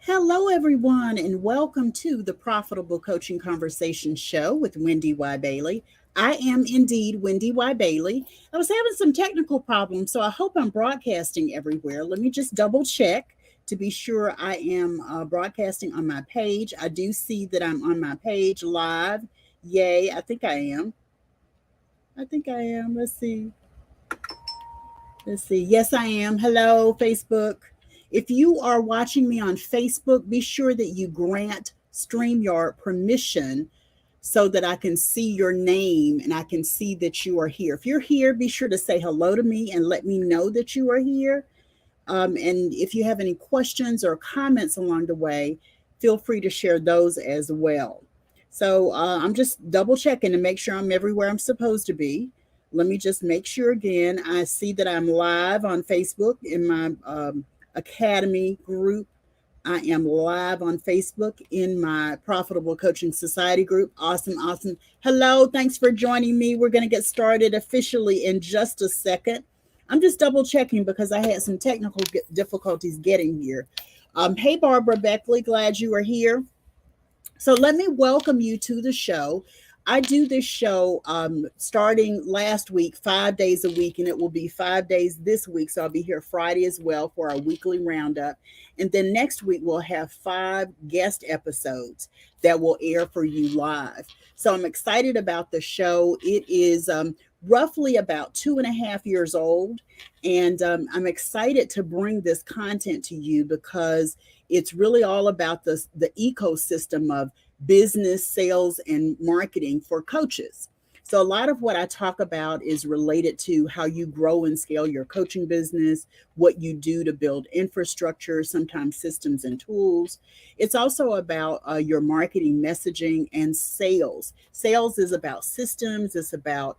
Hello, everyone, and welcome to the Profitable Coaching Conversation Show with Wendy Y. Bailey. I am indeed Wendy Y. Bailey. I was having some technical problems, so I hope I'm broadcasting everywhere. Let me just double check to be sure I am broadcasting on my page. I do see that I'm on my page live. Yay, I think I am. I think I am. Let's see. Let's see. Yes, I am. Hello, Facebook. If you are watching me on Facebook, be sure that you grant StreamYard permission so that I can see your name and I can see that you are here. If you're here, be sure to say hello to me and let me know that you are here. And if you have any questions or comments along the way, feel free to share those as well. So I'm just double checking to make sure I'm everywhere I'm supposed to be. Let me just make sure again. I see that I'm live on Facebook in my Academy group. I am live on Facebook in my Profitable Coaching Society group. Awesome, awesome. Hello, thanks for joining me. We're going to get started officially in just a second. I'm just double checking because I had some technical difficulties getting here. Hey, Barbara Beckley, glad you are here. So let me welcome you to the show. I do this show starting last week, 5 days a week, and it will be 5 days this week. So I'll be here Friday as well for our weekly roundup. And then next week, we'll have 5 guest episodes that will air for you live. So I'm excited about the show. It is roughly about 2.5 years old. And I'm excited to bring this content to you because it's really all about the ecosystem of business, sales, and marketing for coaches. So, a lot of what I talk about is related to how you grow and scale your coaching business, what you do to build infrastructure, sometimes systems and tools. It's also about your marketing messaging and sales. Sales is about systems, it's about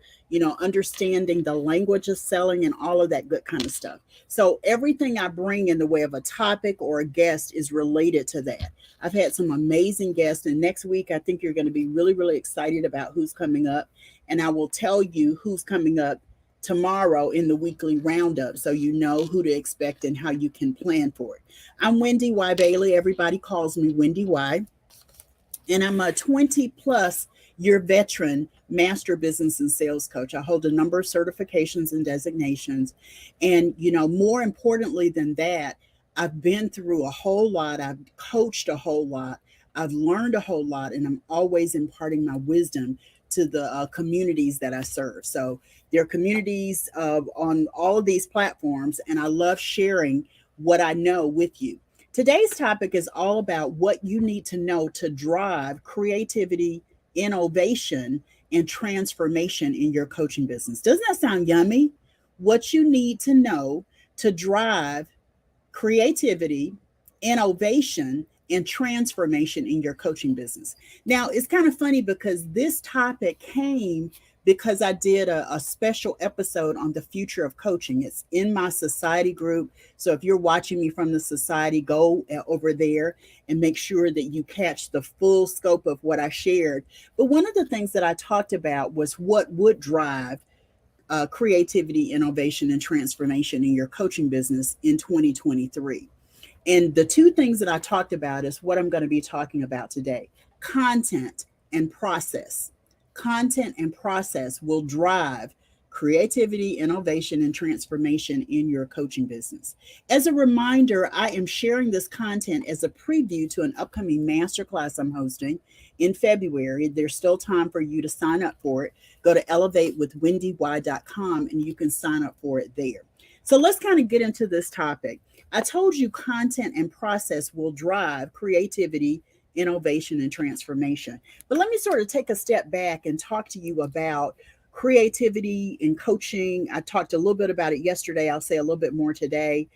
understanding the language of selling and all of that good kind of stuff. So everything I bring in the way of a topic or a guest is related to that. I've had some amazing guests, and next week I think you're going to be really, really excited about who's coming up. And I will tell you who's coming up tomorrow in the weekly roundup so you know who to expect and how you can plan for it. I'm Wendy Y. Bailey. Everybody calls me Wendy Y. And I'm a 20 plus year veteran master business and sales coach. I hold a number of certifications and designations. And, more importantly than that, I've been through a whole lot. I've coached a whole lot. I've learned a whole lot, and I'm always imparting my wisdom to the communities that I serve. So there are communities on all of these platforms, and I love sharing what I know with you. Today's topic is all about what you need to know to drive creativity, innovation, and transformation in your coaching business. Doesn't that sound yummy? What you need to know to drive creativity, innovation, and transformation in your coaching business. Now, it's kind of funny because this topic came because I did a special episode on the future of coaching. It's in my society group. So if you're watching me from the society, go over there and make sure that you catch the full scope of what I shared. But one of the things that I talked about was what would drive creativity, innovation, and transformation in your coaching business in 2023. And the two things that I talked about is what I'm going to be talking about today: content and process. Content and process will drive creativity, innovation, and transformation in your coaching business. As a reminder, I am sharing this content as a preview to an upcoming masterclass I'm hosting in February. There's still time for you to sign up for it. Go to elevatewithwendy.com and you can sign up for it there. So let's kind of get into this topic. I told you content and process will drive creativity, innovation, and transformation. But let me sort of take a step back and talk to you about creativity in coaching. I talked a little bit about it yesterday. I'll say a little bit more today.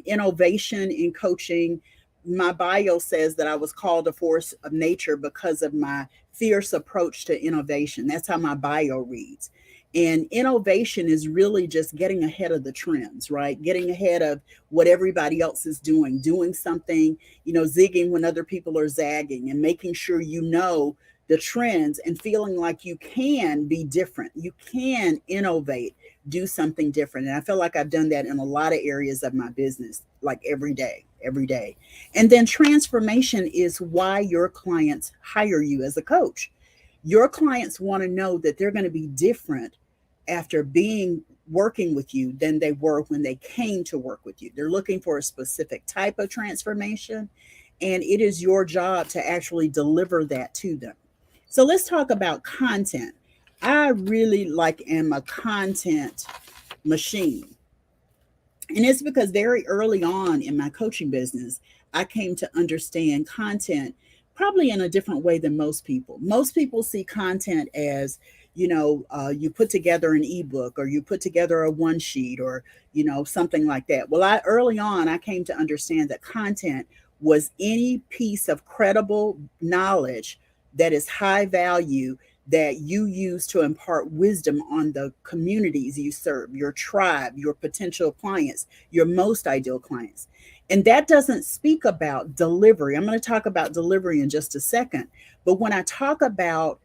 Innovation in coaching. My bio says that I was called a force of nature because of my fierce approach to innovation. That's how my bio reads. And innovation is really just getting ahead of the trends, right? Getting ahead of what everybody else is doing something, zigging when other people are zagging, and making sure you know the trends and feeling like you can be different. You can innovate do something different. And I feel like I've done that in a lot of areas of my business, like every day, every day. And then transformation is why your clients hire you as a coach. Your clients want to know that they're going to be different after being working with you than they were when they came to work with you. They're looking for a specific type of transformation, and it is your job to actually deliver that to them. So let's talk about content. I really am a content machine. And it's because very early on in my coaching business, I came to understand content probably in a different way than most people. Most people see content as, you put together an ebook, or you put together a one sheet, or, something like that. Well, early on, I came to understand that content was any piece of credible knowledge that is high value, that you use to impart wisdom on the communities you serve, your tribe, your potential clients, your most ideal clients. And that doesn't speak about delivery. I'm going to talk about delivery in just a second. But when I talk about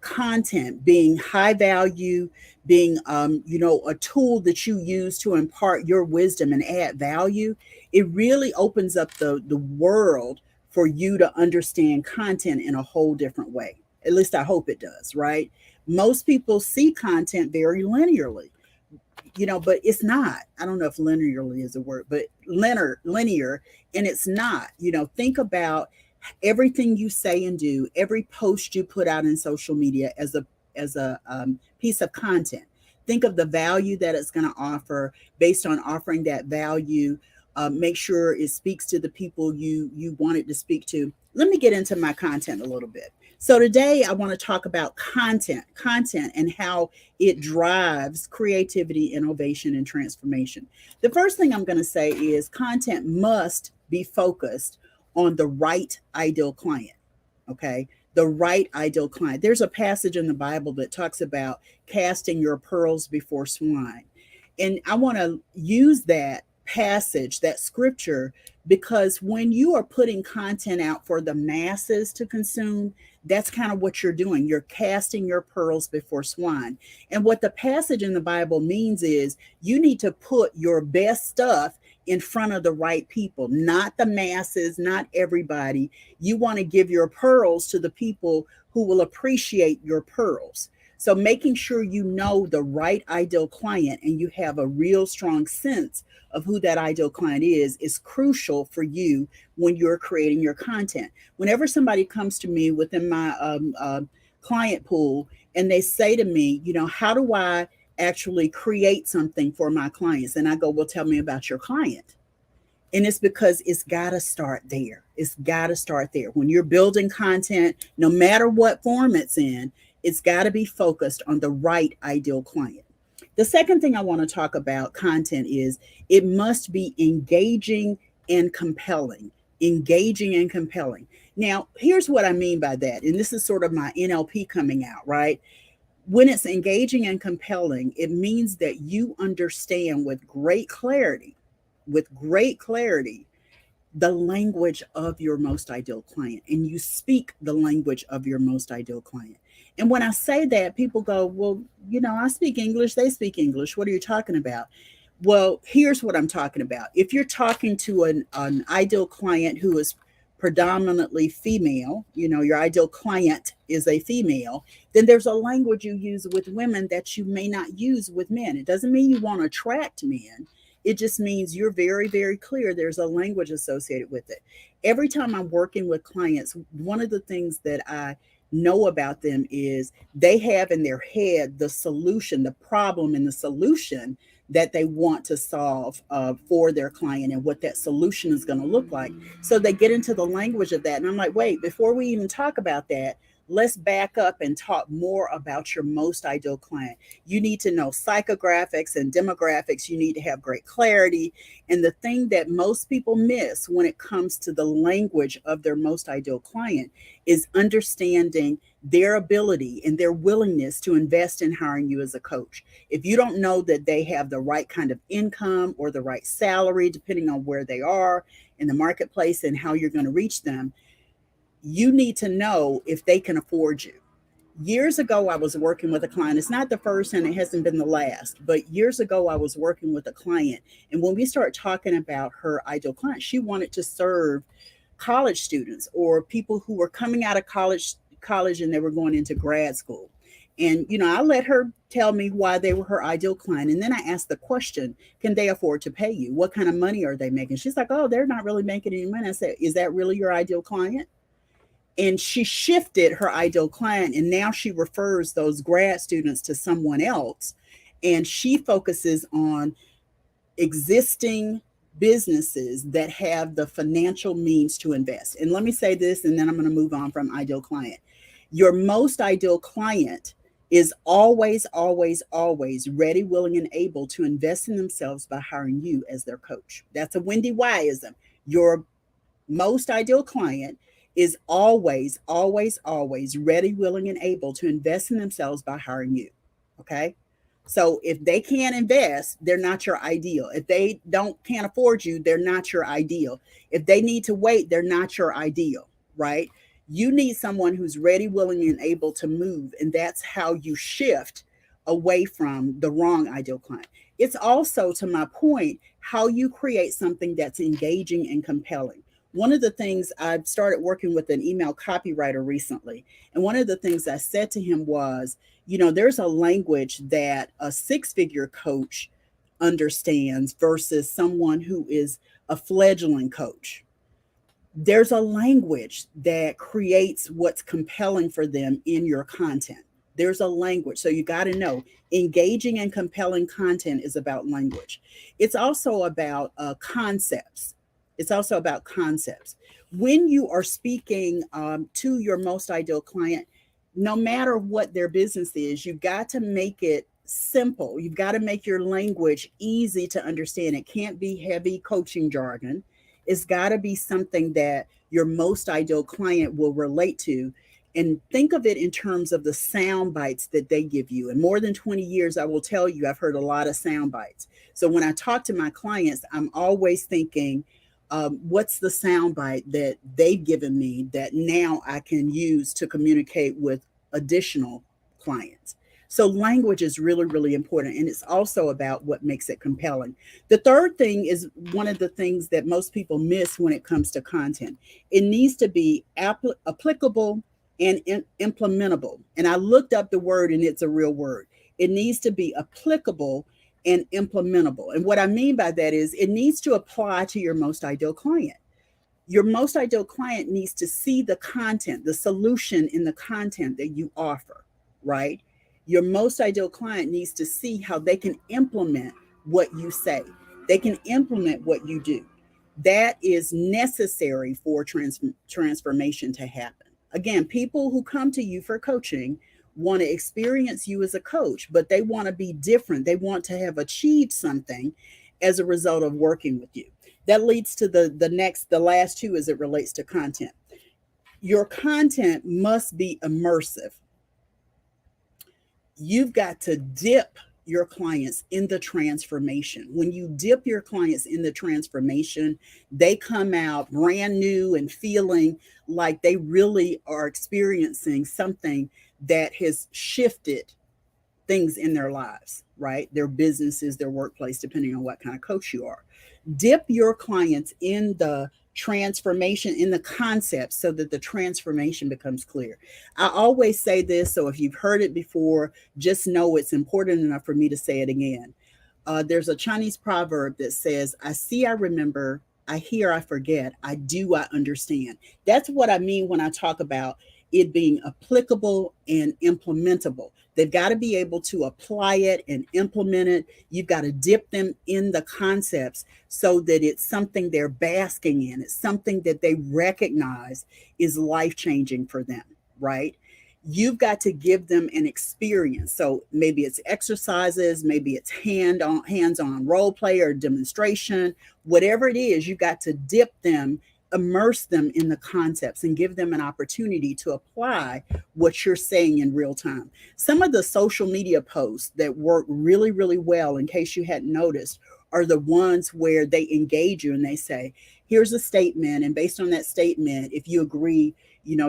content being high value, being a tool that you use to impart your wisdom and add value, it really opens up the world for you to understand content in a whole different way. At least I hope it does, right? Most people see content very linearly, but it's not. I don't know if linearly is a word, but linear, and it's not. Think about everything you say and do, every post you put out in social media as a piece of content. Think of the value that it's going to offer. Based on offering that value, make sure it speaks to the people you want it to speak to. Let me get into my content a little bit. So today I want to talk about content and how it drives creativity, innovation, and transformation. The first thing I'm going to say is content must be focused on the right ideal client. Okay. The right ideal client. There's a passage in the Bible that talks about casting your pearls before swine. And I want to use that passage, that scripture, because when you are putting content out for the masses to consume, that's kind of what you're doing. You're casting your pearls before swine. And what the passage in the Bible means is you need to put your best stuff in front of the right people, not the masses, not everybody. You want to give your pearls to the people who will appreciate your pearls. So making sure you know the right ideal client and you have a real strong sense of who that ideal client is crucial for you when you're creating your content. Whenever somebody comes to me within my client pool and they say to me, how do I actually create something for my clients? And I go, well, tell me about your client. And it's because it's got to start there. It's got to start there. When you're building content, no matter what form it's got to be focused on the right ideal client. The second thing I want to talk about content is it must be engaging and compelling. Engaging and compelling. Now, here's what I mean by that. And this is sort of my NLP coming out, right? When it's engaging and compelling, it means that you understand with great clarity, the language of your most ideal client, and you speak the language of your most ideal client. And when I say that, people go, well, I speak English, they speak English. What are you talking about? Well, here's what I'm talking about. If you're talking to an ideal client who is predominantly female, your ideal client is a female, then there's a language you use with women that you may not use with men. It doesn't mean you want to attract men. It just means you're very, very clear. There's a language associated with it. Every time I'm working with clients, one of the things that I know about them is they have in their head the solution, the problem and the solution that they want to solve for their client and what that solution is going to look like. So they get into the language of that. And I'm like, wait, before we even talk about that, let's back up and talk more about your most ideal client. You need to know psychographics and demographics. You need to have great clarity. And the thing that most people miss when it comes to the language of their most ideal client is understanding their ability and their willingness to invest in hiring you as a coach. If you don't know that they have the right kind of income or the right salary, depending on where they are in the marketplace and how you're going to reach them, you need to know if they can afford you. Years ago, I was working with a client. It's not the first and it hasn't been the last, but years ago, I was working with a client. And when we start talking about her ideal client, she wanted to serve college students or people who were coming out of college and they were going into grad school. And I let her tell me why they were her ideal client, and then I asked the question, can they afford to pay you? What kind of money are they making? She's like, oh, they're not really making any money. I said, is that really your ideal client? And she shifted her ideal client, and now she refers those grad students to someone else, and she focuses on existing businesses that have the financial means to invest. And let me say this, and then I'm going to move on from ideal client. Your most ideal client is always, always, always ready, willing, and able to invest in themselves by hiring you as their coach. That's a Wendy Yism. Your most ideal client is always, always, always ready, willing, and able to invest in themselves by hiring you. Okay. So if they can't invest, they're not your ideal. If they can't afford you, they're not your ideal. If they need to wait, they're not your ideal, right? You need someone who's ready, willing, and able to move. And that's how you shift away from the wrong ideal client. It's also, to my point, how you create something that's engaging and compelling. One of the things, I've started working with an email copywriter recently, and one of the things I said to him was, there's a language that a six-figure coach understands versus someone who is a fledgling coach. There's a language that creates what's compelling for them in your content. There's a language. So you got to know, engaging and compelling content is about language. It's also about concepts. It's also about concepts. When you are speaking to your most ideal client, no matter what their business is, you've got to make it simple. You've got to make your language easy to understand. It can't be heavy coaching jargon. It's got to be something that your most ideal client will relate to. And think of it in terms of the sound bites that they give you. In more than 20 years, I will tell you, I've heard a lot of sound bites. So when I talk to my clients, I'm always thinking, what's the sound bite that they've given me that now I can use to communicate with additional clients? So language is really, really important. And it's also about what makes it compelling. The third thing is one of the things that most people miss when it comes to content. It needs to be applicable and implementable. And I looked up the word, and it's a real word. It needs to be applicable and implementable. And what I mean by that is it needs to apply to your most ideal client. Your most ideal client needs to see the content, the solution in the content that you offer, right? Your most ideal client needs to see how they can implement what you say. They can implement what you do. That is necessary for transformation to happen. Again, people who come to you for coaching want to experience you as a coach, but they want to be different. They want to have achieved something as a result of working with you. That leads to the last two as it relates to content. Your content must be immersive. You've got to dip your clients in the transformation. When you dip your clients in the transformation, they come out brand new and feeling like they really are experiencing something that has shifted things in their lives, right? Their businesses, their workplace, depending on what kind of coach you are. Dip your clients in the transformation, in the concept, so that the transformation becomes clear. I always say this, so if you've heard it before, just know it's important enough for me to say it again. There's a Chinese proverb that says, I see, I remember, I hear, I forget, I do, I understand. That's what I mean when I talk about it being applicable and implementable. They've got to be able to apply it and implement it. You've got to dip them in the concepts so that it's something they're basking in. It's something that they recognize is life changing for them, right? You've got to give them an experience. So maybe it's exercises, maybe it's hands-on role play or demonstration, whatever it is, you've got to dip them, immerse them in the concepts, and give them an opportunity to apply what you're saying in real time. Some of the social media posts that work really, really well, in case you hadn't noticed, are the ones where they engage you and they say, here's a statement, and based on that statement, if you agree,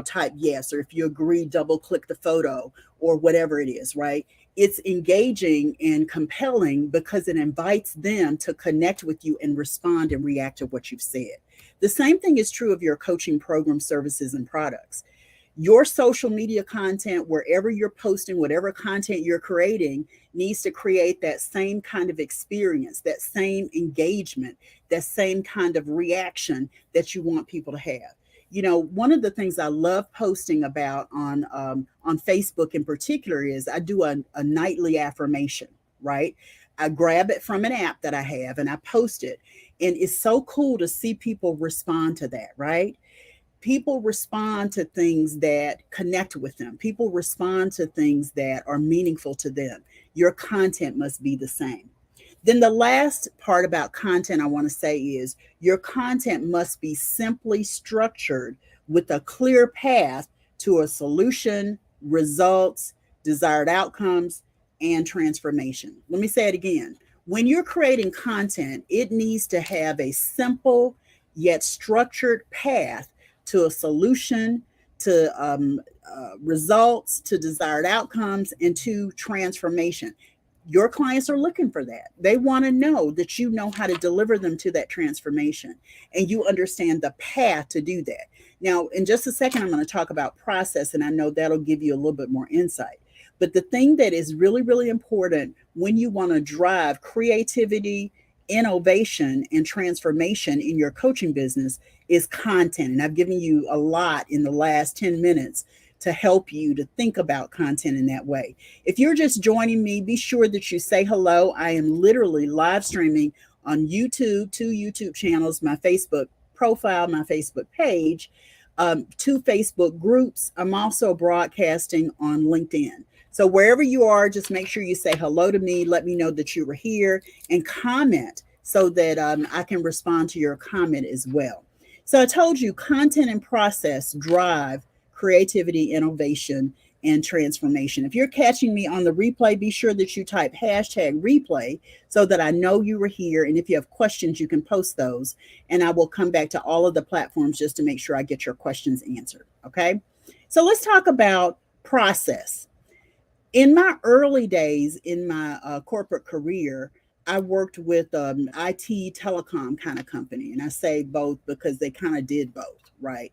type yes, or if you agree, double click the photo or whatever it is, right? It's engaging and compelling because it invites them to connect with you and respond and react to what you've said. The same thing is true of your coaching program, services, and products. Your social media content, wherever you're posting, whatever content you're creating, needs to create that same kind of experience, that same engagement, that same kind of reaction that you want people to have. One of the things I love posting about on Facebook in particular is I do a nightly affirmation, right? I grab it from an app that I have and I post it. And it's so cool to see people respond to that, right? People respond to things that connect with them. People respond to things that are meaningful to them. Your content must be the same. Then the last part about content I want to say is your content must be simply structured with a clear path to a solution, results, desired outcomes, and transformation. Let me say it again. When you're creating content, it needs to have a simple yet structured path to a solution, to results, to desired outcomes, and to transformation. Your clients are looking for that. They want to know that you know how to deliver them to that transformation and you understand the path to do that. Now, in just a second, I'm going to talk about process, and I know that'll give you a little bit more insight. But the thing that is really, really important when you want to drive creativity, innovation, and transformation in your coaching business is content. And I've given you a lot in the last 10 minutes to help you to think about content in that way. If you're just joining me, be sure that you say hello. I am literally live streaming on YouTube, 2 YouTube channels, my Facebook profile, my Facebook page, 2 Facebook groups. I'm also broadcasting on LinkedIn. So wherever you are, just make sure you say hello to me. Let me know that you were here and comment so that I can respond to your comment as well. So I told you content and process drive creativity, innovation, and transformation. If you're catching me on the replay, be sure that you type #replay so that I know you were here. And if you have questions, you can post those. And I will come back to all of the platforms just to make sure I get your questions answered. Okay. So let's talk about process. In my early days in my corporate career, I worked with IT telecom kind of company. And I say both because they kind of did both, right?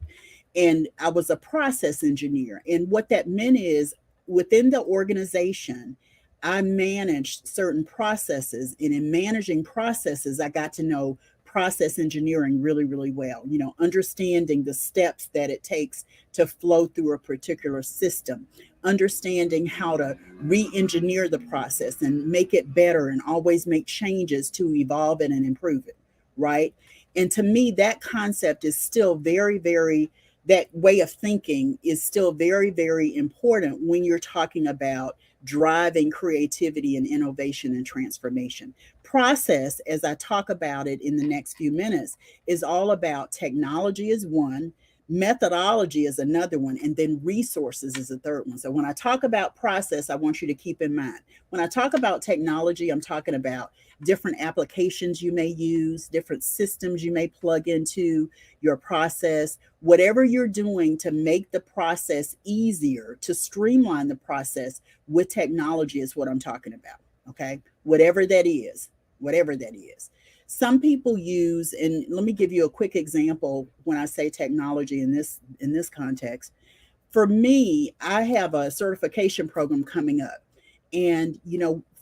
And I was a process engineer. And what that meant is within the organization, I managed certain processes. And in managing processes, I got to know process engineering really, really well, understanding the steps that it takes to flow through a particular system, understanding how to re-engineer the process and make it better and always make changes to evolve it and improve it, right? And to me, that concept is still very, very that way of thinking is still very, very important when you're talking about driving creativity and innovation and transformation. Process, as I talk about it in the next few minutes, is all about technology is one, methodology is another one, and then resources is a third one. So when I talk about process, I want you to keep in mind. When I talk about technology, I'm talking about different applications you may use, different systems you may plug into your process, whatever you're doing to make the process easier, to streamline the process with technology is what I'm talking about. Okay. Whatever that is, whatever that is. Some people use, and let me give you a quick example when I say technology in this context. For me, I have a certification program coming up. And,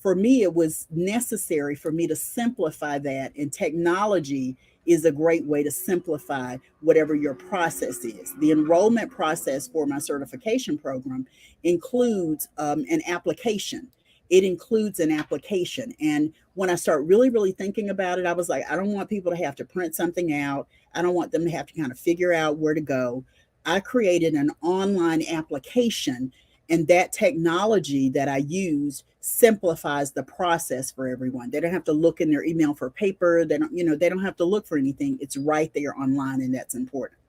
for me, it was necessary for me to simplify that. And technology is a great way to simplify whatever your process is. The enrollment process for my certification program includes an application. It includes an application. And when I start really, really thinking about it, I was like, I don't want people to have to print something out. I don't want them to have to kind of figure out where to go. I created an online application, and that technology that I use simplifies the process for everyone. They don't have to look in their email for paper. They don't have to look for anything. It's right there online, and that's important,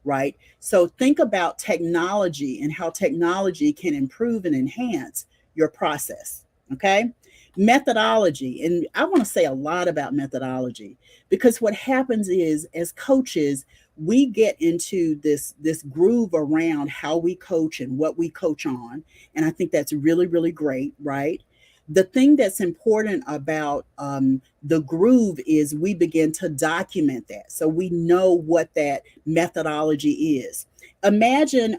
right? So think about technology and how technology can improve and enhance your process, okay? Methodology, and I want to say a lot about methodology because what happens is as coaches, we get into this groove around how we coach and what we coach on. And I think that's really, really great, right? The thing that's important about the groove is we begin to document that so we know what that methodology is. Imagine,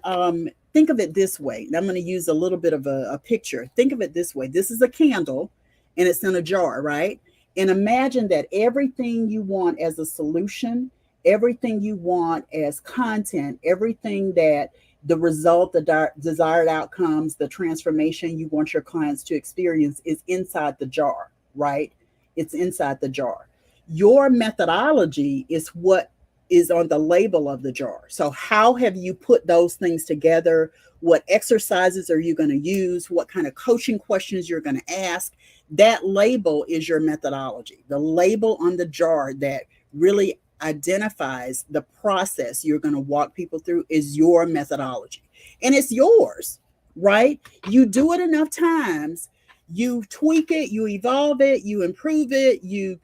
think of it this way. I'm going to use a little bit of a picture. Think of it this way. This is a candle and it's in a jar, right? And imagine that everything you want as a solution, everything you want as content, everything that the result, the desired outcomes, the transformation you want your clients to experience is inside the jar, right? It's inside the jar. Your methodology is what is on the label of the jar. So, how have you put those things together? What exercises are you going to use? What kind of coaching questions you're going to ask? That label is your methodology. The label on the jar that really identifies the process you're going to walk people through is your methodology. And it's yours, right? You do it enough times, you tweak it, you evolve it, you improve it, you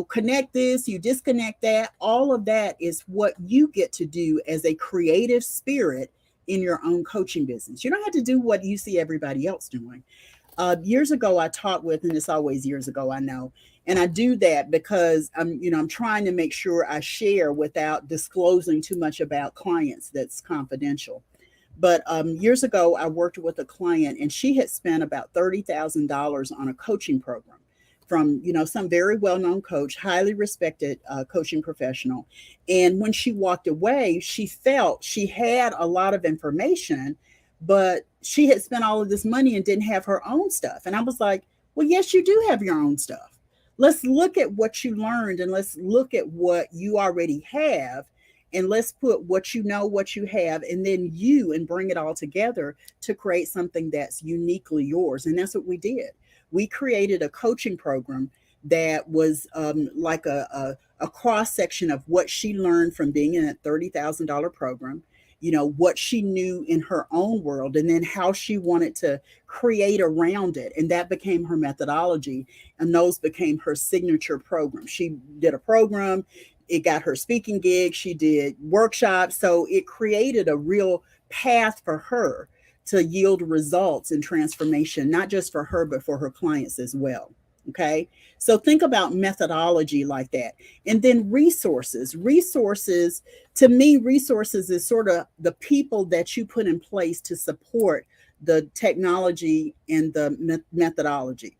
connect this, you disconnect that. All of that is what you get to do as a creative spirit in your own coaching business. You don't have to do what you see everybody else doing. Years ago, I taught with, and it's always years ago, I know, and I do that because I'm trying to make sure I share without disclosing too much about clients that's confidential. But years ago, I worked with a client, and she had spent about $30,000 on a coaching program from some very well-known coach, highly respected coaching professional. And when she walked away, she felt she had a lot of information, but she had spent all of this money and didn't have her own stuff. And I was like, well, yes, you do have your own stuff. Let's look at what you learned and let's look at what you already have, and let's put what you know, what you have, and then and bring it all together to create something that's uniquely yours. And that's what we did. We created a coaching program that was like a cross section of what she learned from being in a $30,000 program, what she knew in her own world, and then how she wanted to create around it. And that became her methodology. And those became her signature program. She did a program, it got her speaking gig, she did workshops. So it created a real path for her to yield results and transformation, not just for her, but for her clients as well. Okay. So think about methodology like that. And then resources. Resources, to me, resources is sort of the people that you put in place to support the technology and the methodology.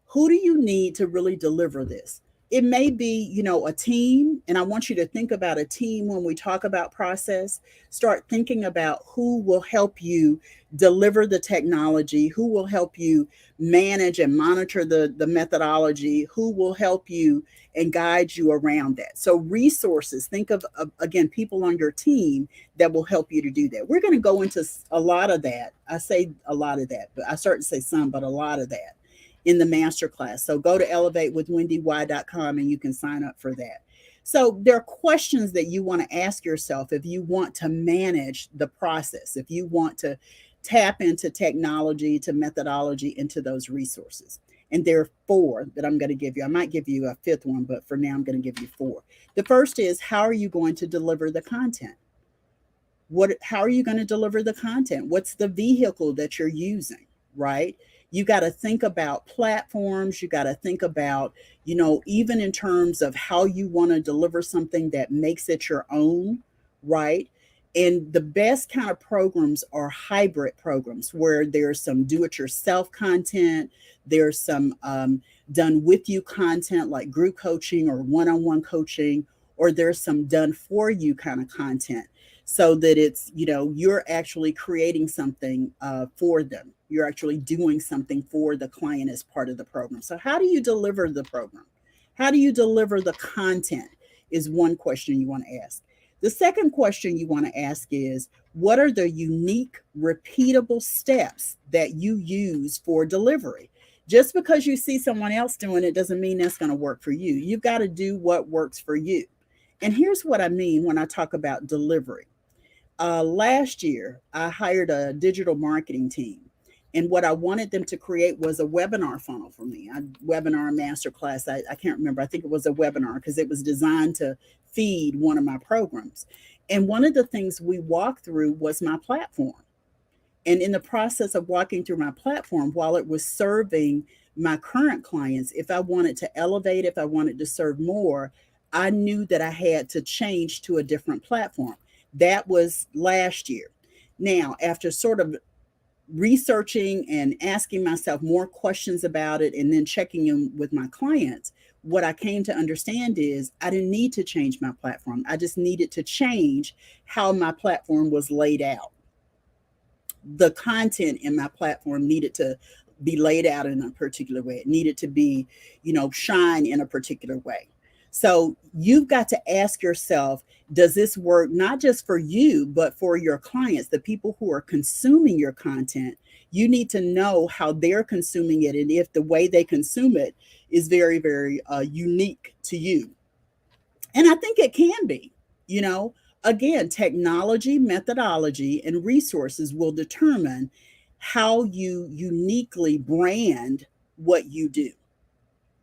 Who do you need to really deliver this? It may be, a team. And I want you to think about a team when we talk about process. Start thinking about who will help you deliver the technology, who will help you manage and monitor the methodology, who will help you and guide you around that. So resources, think of again, people on your team that will help you to do that. We're going to go into a lot of that. I say a lot of that, but I start to say some, but a lot of that in the masterclass. So go to elevatewithwendy.com and you can sign up for that. So there are questions that you want to ask yourself if you want to manage the process, if you want to tap into technology, to methodology, into those resources. And there are 4 that I'm going to give you. I might give you a 5th one, but for now I'm going to give you 4. The first is, how are you going to deliver the content? How are you going to deliver the content? What's the vehicle that you're using, right? You got to think about platforms. You got to think about, even in terms of how you want to deliver something that makes it your own, right? And the best kind of programs are hybrid programs where there's some do-it-yourself content, there's some done with you content like group coaching or one-on-one coaching, or there's some done for you kind of content, so that it's, you're actually creating something for them. You're actually doing something for the client as part of the program. So how do you deliver the program? How do you deliver the content is one question you want to ask. The second question you want to ask is, what are the unique, repeatable steps that you use for delivery? Just because you see someone else doing it doesn't mean that's going to work for you. You've got to do what works for you. And here's what I mean when I talk about delivery. Last year, I hired a digital marketing team. And what I wanted them to create was a webinar funnel for me. Webinar masterclass. I can't remember. I think it was a webinar because it was designed to feed one of my programs. And one of the things we walked through was my platform. And in the process of walking through my platform, while it was serving my current clients, if I wanted to elevate, if I wanted to serve more, I knew that I had to change to a different platform. That was last year. Now, after sort of researching and asking myself more questions about it and then checking in with my clients, what I came to understand is I didn't need to change my platform. I just needed to change how my platform was laid out. The content in my platform needed to be laid out in a particular way. It needed to be, shine in a particular way. So you've got to ask yourself, does this work not just for you, but for your clients, the people who are consuming your content? You need to know how they're consuming it and if the way they consume it is very, very unique to you. And I think it can be, you know, again, technology, methodology, and resources will determine how you uniquely brand what you do,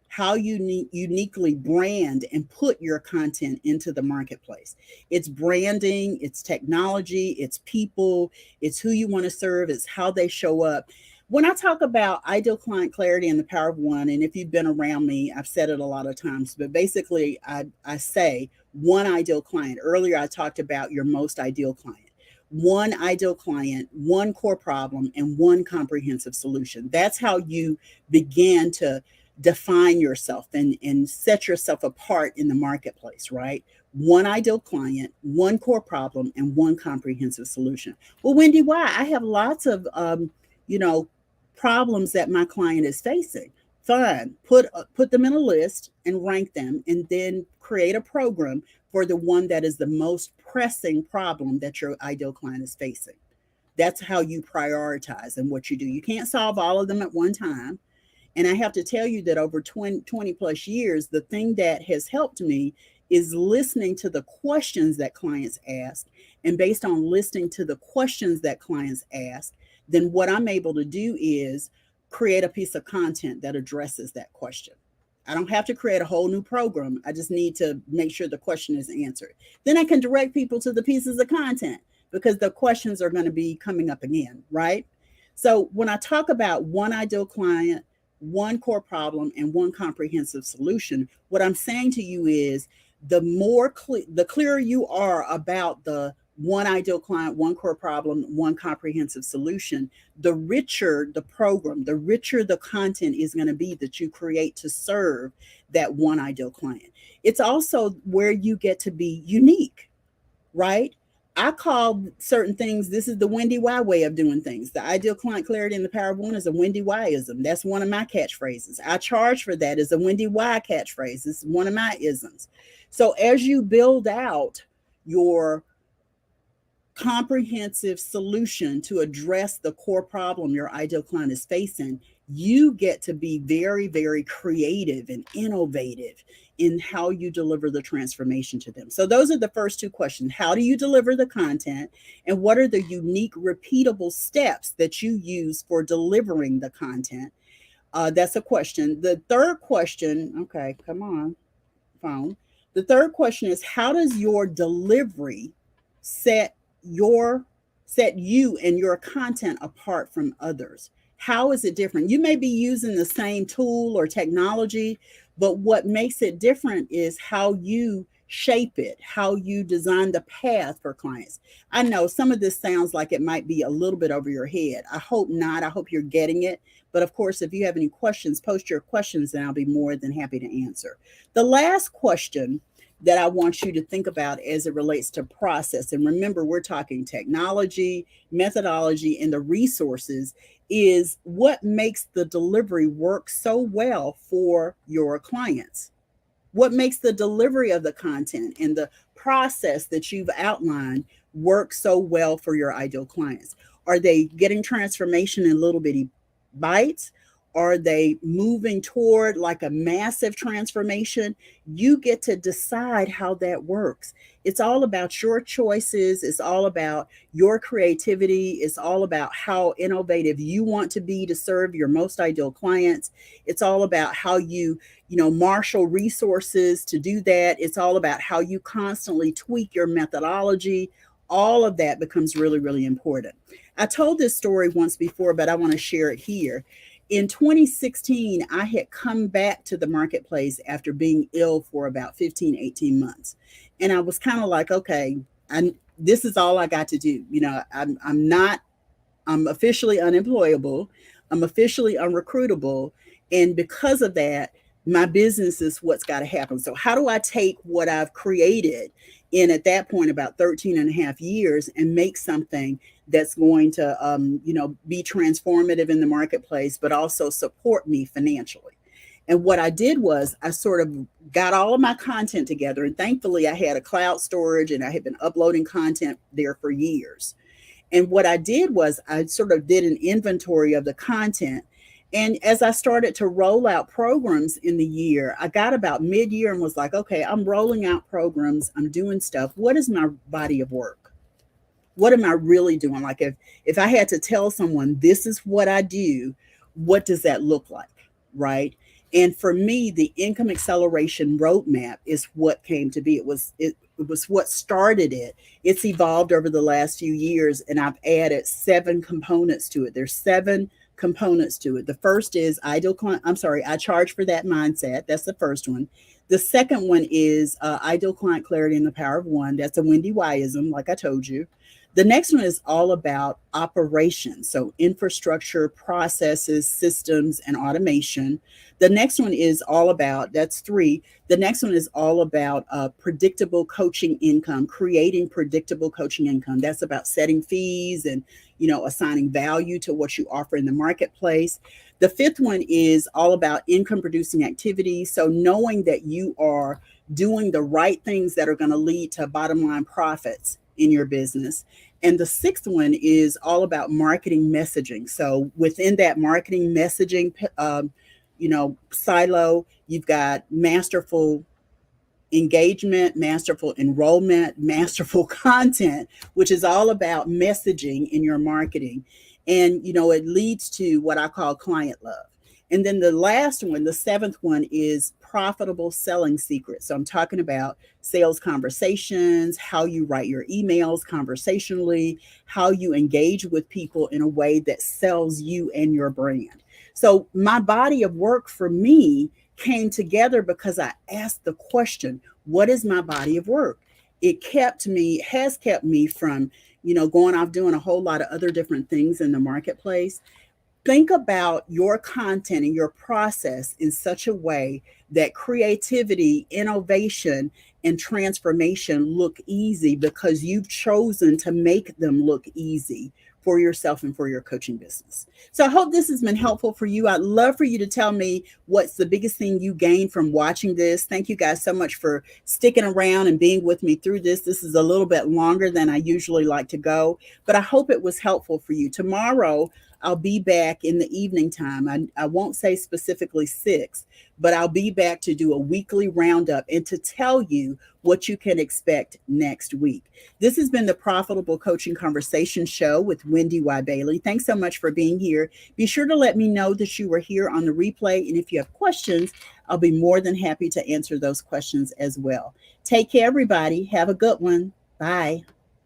how you uniquely brand and put your content into the marketplace. It's branding, it's technology, it's people, it's who you want to serve, it's how they show up. When I talk about ideal client clarity and the power of one, and if you've been around me, I've said it a lot of times, but basically I say one ideal client. Earlier, I talked about your most ideal client. One ideal client, one core problem, and one comprehensive solution. That's how you begin to define yourself and set yourself apart in the marketplace, right? One ideal client, one core problem, and one comprehensive solution. Well, Wendy, why? I have lots of, you know, problems that my client is facing. Fine, put them in a list and rank them, and then create a program for the one that is the most pressing problem that your ideal client is facing. That's how you prioritize and what you do. You can't solve all of them at one time. And I have to tell you that over 20 plus years, the thing that has helped me is listening to the questions that clients ask. And based on listening to the questions that clients ask, then what I'm able to do is create a piece of content that addresses that question. I don't have to create a whole new program. I just need to make sure the question is answered. Then I can direct people to the pieces of content because the questions are going to be coming up again, right? So when I talk about one ideal client, one core problem, and one comprehensive solution, what I'm saying to you is the clearer you are about the one ideal client, one core problem, one comprehensive solution, the richer the program, the richer the content is going to be that you create to serve that one ideal client. It's also where you get to be unique, right? I call certain things, this is the Wendy Y way of doing things. The ideal client clarity and the power of one is a Wendy Y-ism. That's one of my catchphrases. I charge for that as a Wendy Y catchphrase. It's one of my isms. So as you build out your comprehensive solution to address the core problem your ideal client is facing, you get to be very, very creative and innovative in how you deliver the transformation to them. So those are the first two questions. How do you deliver the content? And what are the unique, repeatable steps that you use for delivering the content? That's a question. The third question, okay, come on, phone. The third question is, how does your delivery set you and your content apart from others? How is it different? You may be using the same tool or technology, but what makes it different is how you shape it, how you design the path for clients. I know some of this sounds like it might be a little bit over your head. I hope not. I hope you're getting it. But of course, if you have any questions, post your questions and I'll be more than happy to answer. The last question that I want you to think about as it relates to process, and remember, we're talking technology, methodology, and the resources, is what makes the delivery work so well for your clients. What makes the delivery of the content and the process that you've outlined work so well for your ideal clients? Are they getting transformation in little bitty bites? Are they moving toward like a massive transformation? You get to decide how that works. It's all about your choices. It's all about your creativity. It's all about how innovative you want to be to serve your most ideal clients. It's all about how you marshal resources to do that. It's all about how you constantly tweak your methodology. All of that becomes really, really important. I told this story once before, but I want to share it here. In 2016, I had come back to the marketplace after being ill for about 15, 18 months. And I was kind of like, okay, this is all I got to do. I'm officially unemployable. I'm officially unrecruitable. And because of that, my business is what's got to happen. So, how do I take what I've created in at that point about 13 and a half years and make something that's going to, be transformative in the marketplace, but also support me financially? And what I did was I sort of got all of my content together. And thankfully, I had a cloud storage and I had been uploading content there for years. And what I did was I sort of did an inventory of the content. And as I started to roll out programs in the year, I got about mid year and was like, okay, I'm rolling out programs, I'm doing stuff. What is my body of work? What am I really doing? Like if I had to tell someone this is what I do, what does that look like? Right. And for me, the income acceleration roadmap is what came to be. It was what started it. It's evolved over the last few years, and I've added 7 components to it. There's 7 components to it. The first is I charge for that mindset. That's the first one. The second one is ideal client clarity and the power of one. That's a Wendy Yism, like I told you. The next one is all about operations, so infrastructure, processes, systems, and automation. The next one is all about, that's 3. The next one is all about predictable coaching income, creating predictable coaching income. That's about setting fees and, assigning value to what you offer in the marketplace. The 5th one is all about income producing activities. So knowing that you are doing the right things that are going to lead to bottom line profits in your business. And the 6th one is all about marketing messaging. So within that marketing messaging, silo, you've got masterful engagement, masterful enrollment, masterful content, which is all about messaging in your marketing. And, it leads to what I call client love. And then the last one, the 7th one, is profitable selling secrets. So I'm talking about sales conversations, how you write your emails conversationally, how you engage with people in a way that sells you and your brand. So my body of work for me came together because I asked the question, what is my body of work? It has kept me from, going off doing a whole lot of other different things in the marketplace. Think about your content and your process in such a way that creativity, innovation, and transformation look easy because you've chosen to make them look easy for yourself and for your coaching business. So I hope this has been helpful for you. I'd love for you to tell me what's the biggest thing you gained from watching this. Thank you guys so much for sticking around and being with me through this. This is a little bit longer than I usually like to go, but I hope it was helpful for you. Tomorrow, I'll be back in the evening time. I won't say specifically 6, but I'll be back to do a weekly roundup and to tell you what you can expect next week. This has been the Profitable Coaching Conversation Show with Wendy Bailey. Thanks so much for being here. Be sure to let me know that you were here on the replay. And if you have questions, I'll be more than happy to answer those questions as well. Take care, everybody. Have a good one. Bye.